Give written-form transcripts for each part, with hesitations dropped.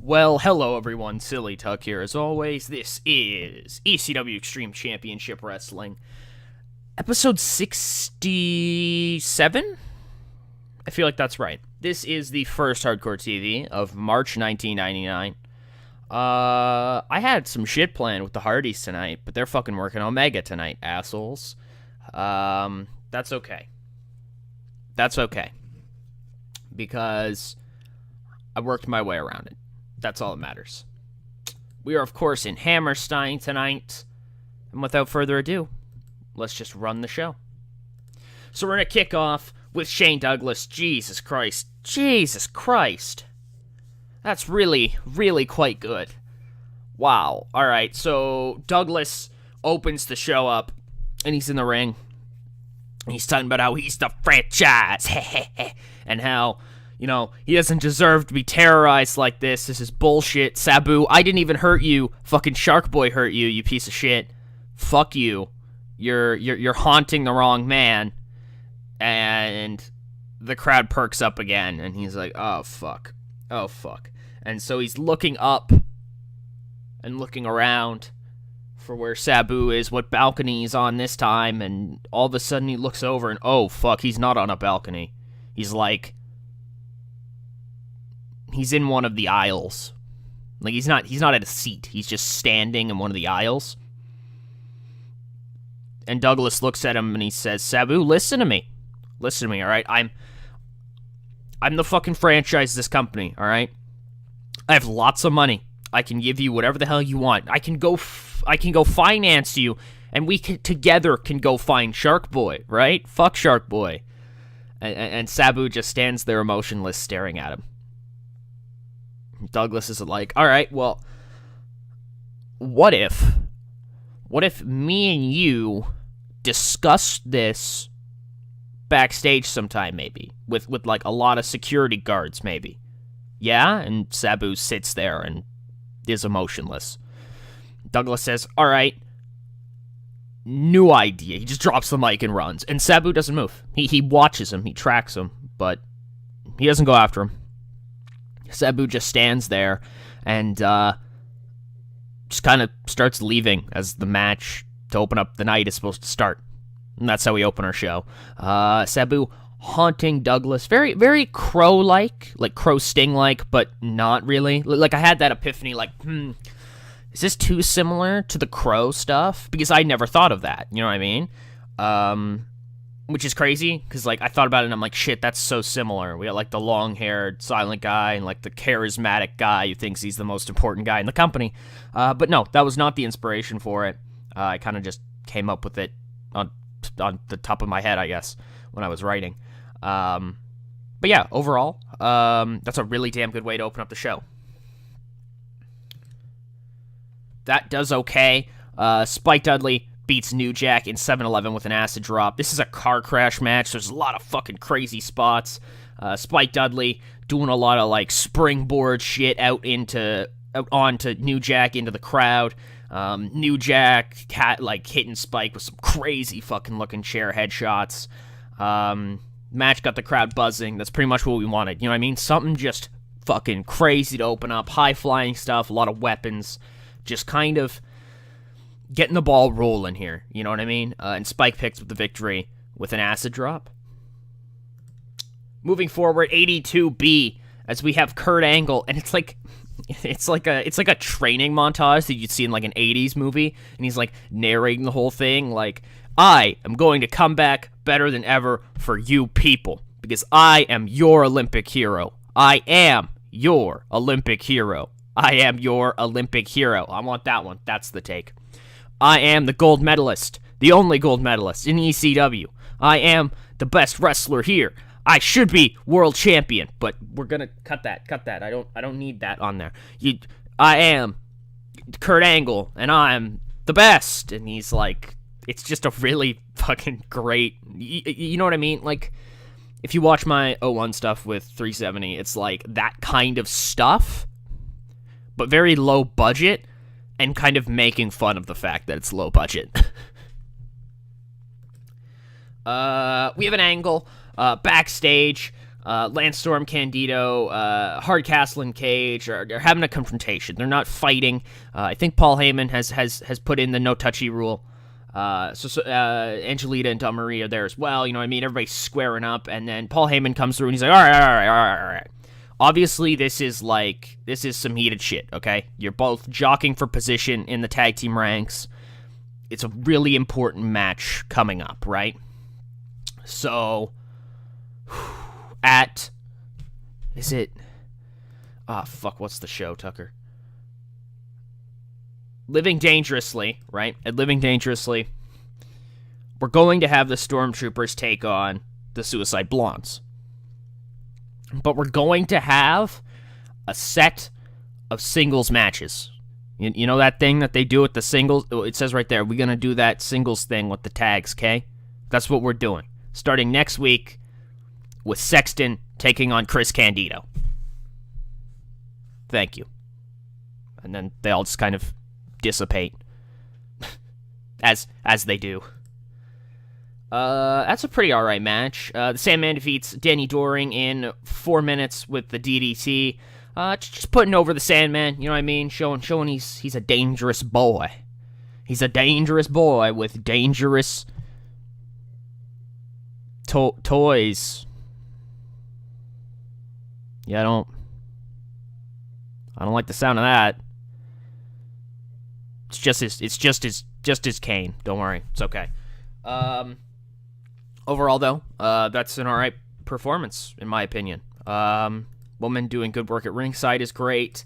Well, hello everyone, Silly Tuck here as always. This is ECW Extreme Championship Wrestling, episode 67? I feel like that's right. This is the first Hardcore TV of March 1999. I had some shit planned with the Hardys tonight, but they're fucking working Omega tonight, assholes. That's okay. That's okay. Because I worked my way around it. That's all that matters. We are, of course, in Hammerstein tonight. And without further ado, let's just run the show. So we're going to kick off with Shane Douglas. Jesus Christ. Jesus Christ. That's really, really quite good. Wow. All right, so Douglas opens the show up, and he's in the ring. And he's talking about how he's the franchise. And how, you know, he doesn't deserve to be terrorized like this. This is bullshit. Sabu, I didn't even hurt you. Fucking Shark Boy hurt you, you piece of shit. Fuck you. You're haunting the wrong man. And the crowd perks up again, and he's like, oh, fuck. Oh, fuck. And so he's looking up and looking around for where Sabu is, what balcony he's on this time, and all of a sudden he looks over and, oh, fuck, he's not on a balcony. He's like, he's in one of the aisles. Like, he's not at a seat. He's just standing in one of the aisles. And Douglas looks at him and he says, Sabu, listen to me. Listen to me, all right? I'm the fucking franchise of this company, all right? I have lots of money. I can give you whatever the hell you want. I can go finance you, and we together can go find Shark Boy, right? Fuck Shark Boy. And Sabu just stands there emotionless, staring at him. Douglas is like, all right, well, what if me and you discuss this backstage sometime, maybe, with like a lot of security guards, maybe? Yeah? And Sabu sits there and is emotionless. Douglas says, all right, new idea. He just drops the mic and runs. And Sabu doesn't move. He watches him. He tracks him. But he doesn't go after him. Sabu just stands there and just kind of starts leaving as the match to open up the night is supposed to start. And that's how we open our show. Sabu haunting Douglas. Very, very Crow-like. Like Crow-Sting-like, but not really. Like, I had that epiphany, like, is this too similar to the Crow stuff? Because I never thought of that, you know what I mean? Which is crazy, because, like, I thought about it and I'm like, shit, that's so similar. We got, like, the long-haired silent guy and, like, the charismatic guy who thinks he's the most important guy in the company. But no, that was not the inspiration for it. I kind of just came up with it on the top of my head, I guess, when I was writing. But yeah, overall, that's a really damn good way to open up the show. That does okay. Spike Dudley beats New Jack in 7-11 with an acid drop. This is a car crash match. There's a lot of fucking crazy spots. Spike Dudley doing a lot of like springboard shit out onto New Jack into the crowd. New Jack like hitting Spike with some crazy fucking looking chair headshots. Match got the crowd buzzing. That's pretty much what we wanted. You know what I mean? Something just fucking crazy to open up. High flying stuff. A lot of weapons. Just kind of getting the ball rolling here. You know what I mean? And Spike picks up the victory with an acid drop. Moving forward, 82B, as we have Kurt Angle, and it's like a training montage that you'd see in like an 80s movie, and he's like narrating the whole thing like, I am going to come back better than ever for you people, because I am your Olympic hero. I am your Olympic hero. I am your Olympic hero. I want that one. That's the take. I am the gold medalist, the only gold medalist in ECW. I am the best wrestler here. I should be world champion, but we're gonna cut that. I don't need that on there. I am Kurt Angle, and I'm the best. And he's like, it's just a really fucking great. You know what I mean? Like, if you watch my 01 stuff with 370, it's like that kind of stuff, but very low budget, and kind of making fun of the fact that it's low budget. We have an angle backstage Lance Storm, Candido, Hardcastle, and Cage are having a confrontation. They're not fighting. I think Paul Heyman has put in the no touchy rule. So Angelita and Don Marie are there as well. You know what I mean? Everybody's squaring up, and then Paul Heyman comes through and he's like, all right. Obviously, this is some heated shit, okay? You're both jockeying for position in the tag team ranks. It's a really important match coming up, right? So, what's the show, Tucker? Living Dangerously, right? At Living Dangerously, we're going to have the Stormtroopers take on the Suicide Blondes. But we're going to have a set of singles matches. You know that thing that they do with the singles? It says right there, we're going to do that singles thing with the tags, okay? That's what we're doing. Starting next week with Sexton taking on Chris Candido. Thank you. And then they all just kind of dissipate. as they do. That's a pretty alright match. The Sandman defeats Danny Doring in 4 minutes with the DDT. Just putting over the Sandman, you know what I mean? Showing he's a dangerous boy. He's a dangerous boy with dangerous toys. Yeah, I don't like the sound of that. It's just his cane. Don't worry, it's okay. Overall, though, that's an alright performance, in my opinion. Woman doing good work at ringside is great.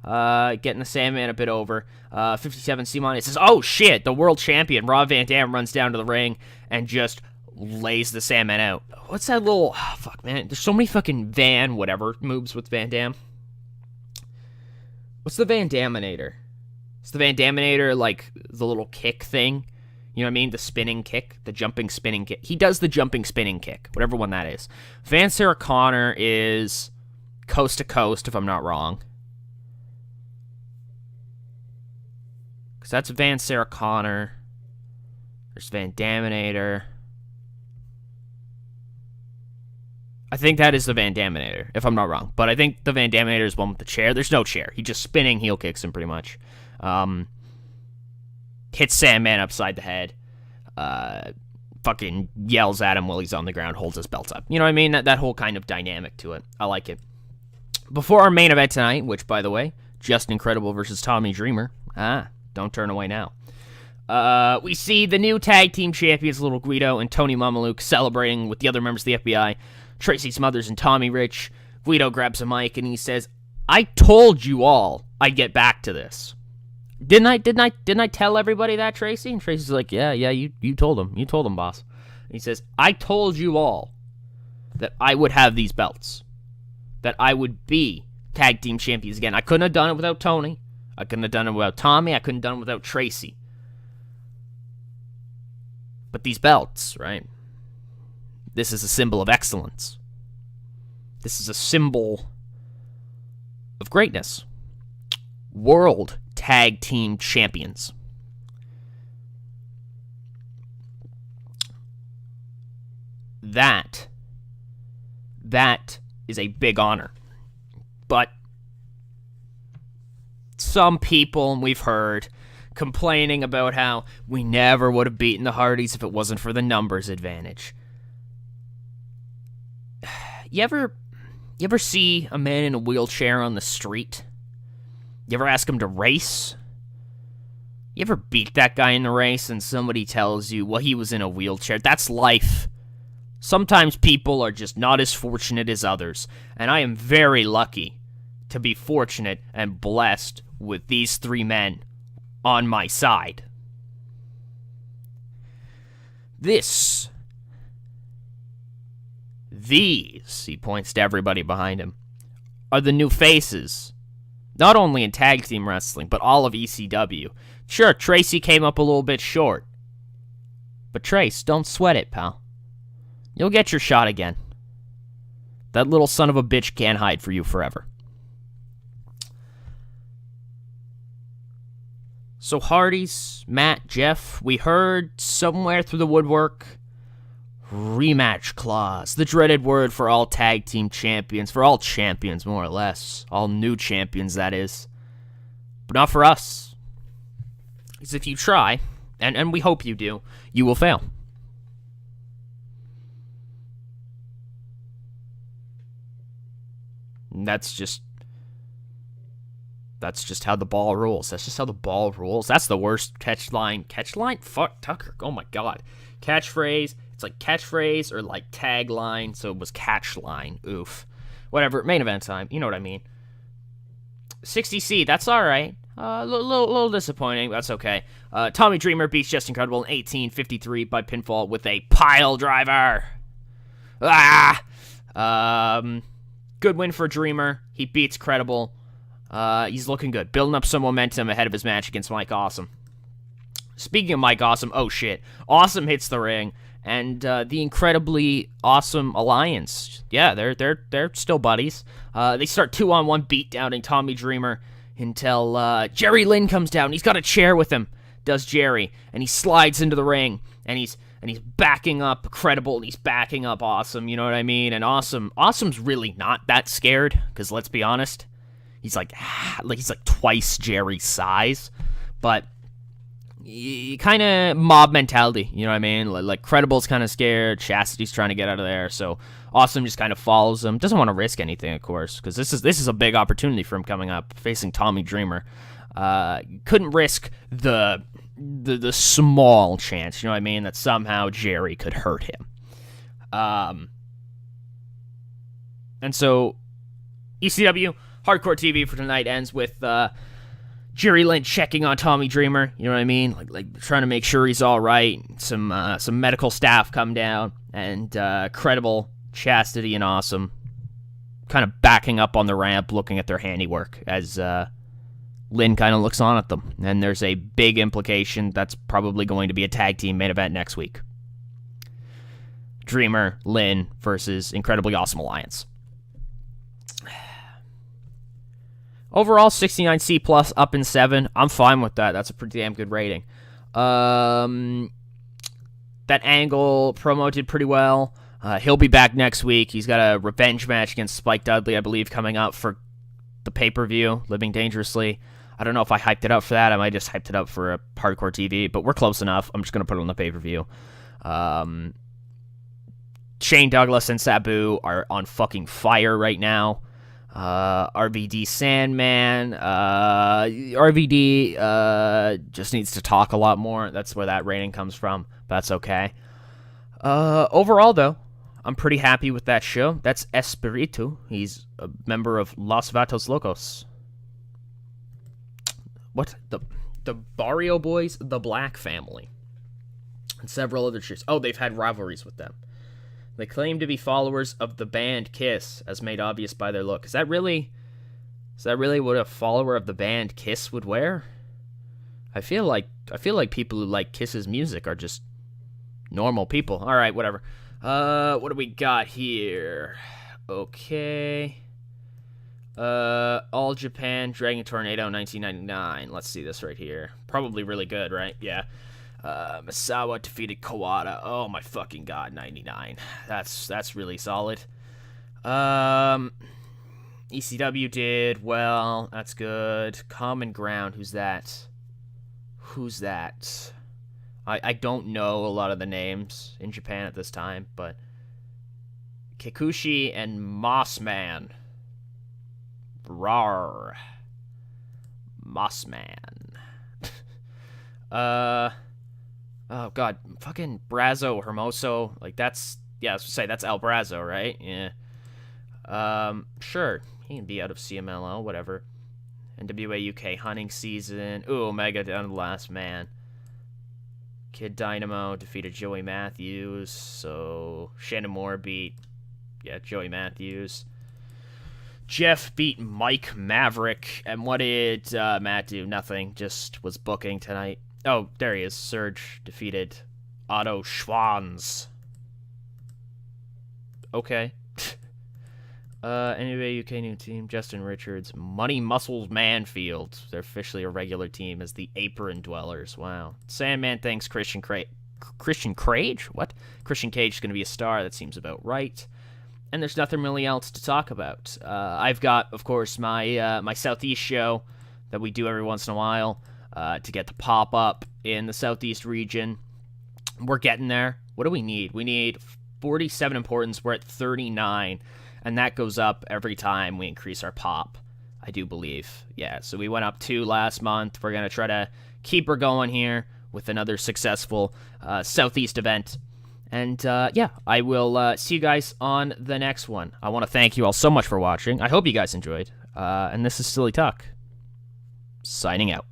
Getting the Sandman a bit over. 57 Simon says, oh shit, the world champion, Rob Van Dam, runs down to the ring and just lays the Sandman out. What's that little... Oh, fuck, man. There's so many fucking whatever moves with Van Dam. What's the Van Daminator? Is the Van Daminator like the little kick thing? You know what I mean? The spinning kick. The jumping spinning kick. He does the jumping spinning kick. Whatever one that is. Van Sarah Connor is coast to coast, if I'm not wrong. Because that's Van Sarah Connor. There's Van Daminator. I think that is the Van Daminator, if I'm not wrong. But I think the Van Daminator is one with the chair. There's no chair. He just spinning heel kicks him pretty much. Hits Sandman upside the head. Fucking yells at him while he's on the ground, holds his belt up. You know what I mean? That whole kind of dynamic to it. I like it. Before our main event tonight, which, by the way, Just Incredible versus Tommy Dreamer. Don't turn away now. We see the new tag team champions, Little Guido and Tony Mamaluke, celebrating with the other members of the FBI, Tracy Smothers and Tommy Rich. Guido grabs a mic and he says, I told you all I'd get back to this. Didn't I tell everybody that, Tracy? And Tracy's like, yeah, you told them. You told them, boss. And he says, I told you all that I would have these belts. That I would be tag team champions again. I couldn't have done it without Tony. I couldn't have done it without Tommy. I couldn't have done it without Tracy. But these belts, right? This is a symbol of excellence. This is a symbol of greatness. World Tag Team Champions. That is a big honor. But some people, and we've heard, complaining about how we never would have beaten the Hardys if it wasn't for the numbers advantage. You ever see a man in a wheelchair on the street? You ever ask him to race? You ever beat that guy in the race and somebody tells you, well, he was in a wheelchair? That's life. Sometimes people are just not as fortunate as others, and I am very lucky to be fortunate and blessed with these three men on my side. These, he points to everybody behind him, are the new faces, not only in tag team wrestling, but all of ECW. Sure, Tracy came up a little bit short, but Trace, don't sweat it, pal. You'll get your shot again. That little son of a bitch can't hide for you forever. So Hardy's, Matt, Jeff, we heard somewhere through the woodwork Rematch clause. The dreaded word for all tag team champions. For all champions, more or less. All new champions, that is. But not for us. Because if you try, and we hope you do, you will fail. And that's just how the ball rolls. That's just how the ball rolls. That's the worst catch line. Catch line? Fuck, Tucker. Oh my god. Catchphrase. It's like catchphrase or like tagline, so it was catch line. Oof. Whatever. Main event time. You know what I mean. 60C. That's all right. Little disappointing. That's okay. Tommy Dreamer beats Just Incredible in 1853 by pinfall with a pile driver. Good win for Dreamer. He beats Credible. He's looking good. Building up some momentum ahead of his match against Mike Awesome. Speaking of Mike Awesome, oh shit. Awesome hits the ring, and the incredibly awesome alliance. Yeah, they're still buddies. They start 2-on-1 beatdowning Tommy Dreamer until Jerry Lynn comes down. He's got a chair with him, does Jerry, and he slides into the ring, and he's backing up Credible, and he's backing up Awesome, you know what I mean? And Awesome's really not that scared, because let's be honest, he's like twice Jerry's size, but kind of mob mentality, you know what I mean? Like Credible's kind of scared, Chastity's trying to get out of there, so Awesome just kind of follows him. Doesn't want to risk anything, of course, because this is a big opportunity for him coming up, facing Tommy Dreamer. Couldn't risk the small chance, you know what I mean, that somehow Jerry could hurt him. And so ECW Hardcore TV for tonight ends with Jerry Lynn checking on Tommy Dreamer, you know what I mean? Like trying to make sure he's all right. Some medical staff come down, and Credible, Chastity, and Awesome kind of backing up on the ramp, looking at their handiwork as Lynn kind of looks on at them. And there's a big implication that's probably going to be a tag team main event next week. Dreamer, Lynn versus Incredibly Awesome Alliance. Overall, 69C plus, up in 7. I'm fine with that. That's a pretty damn good rating. That Angle promo did pretty well. He'll be back next week. He's got a revenge match against Spike Dudley, I believe, coming up for the pay-per-view, Living Dangerously. I don't know if I hyped it up for that. I might just hyped it up for a Hardcore TV, but we're close enough. I'm just going to put it on the pay-per-view. Shane Douglas and Sabu are on fucking fire right now. RVD Sandman. RVD just needs to talk a lot more. That's where that rating comes from. But that's okay. Overall, though, I'm pretty happy with that show. That's Espiritu. He's a member of Los Vatos Locos. What? The Barrio Boys, the Black Family. And several other shirts. Oh, they've had rivalries with them. They claim to be followers of the band Kiss, as made obvious by their look. Is that really what a follower of the band Kiss would wear? I feel like people who like Kiss's music are just normal people. All right, whatever. What do we got here? Okay. All Japan Dragon Tornado 1999. Let's see this right here. Probably really good, right? Yeah. Misawa defeated Kawada. Oh my fucking god, 99. That's really solid. ECW did well. That's good. Common Ground. Who's that? I don't know a lot of the names in Japan at this time, but Kikuchi and Mossman. Rawr. Mossman. Oh god, fucking Brazo, Hermoso, like that's El Brazo, right? Yeah. Sure, he can be out of CMLL, whatever. NWA UK hunting season. Ooh, Omega down to the last man. Kid Dynamo defeated Joey Matthews, so Shannon Moore beat, Joey Matthews. Jeff beat Mike Maverick, and what did Matt do? Nothing, just was booking tonight. Oh, there he is. Surge defeated Otto Schwanz. Okay. Anyway, UK new team. Justin Richards. Money Muscles Manfield. They're officially a regular team as the Apron Dwellers. Wow. Sandman thanks Christian Christian Cage? What? Christian Cage is going to be a star. That seems about right. And there's nothing really else to talk about. I've got, of course, my my Southeast show that we do every once in a while to get the pop up in the Southeast region. We're getting there. What do we need? We need 47 importance. We're at 39, and that goes up every time we increase our pop, I do believe. Yeah, so we went up 2 last month. We're going to try to keep her going here with another successful Southeast event. And, yeah, I will see you guys on the next one. I want to thank you all so much for watching. I hope you guys enjoyed. And this is Silly Talk, signing out.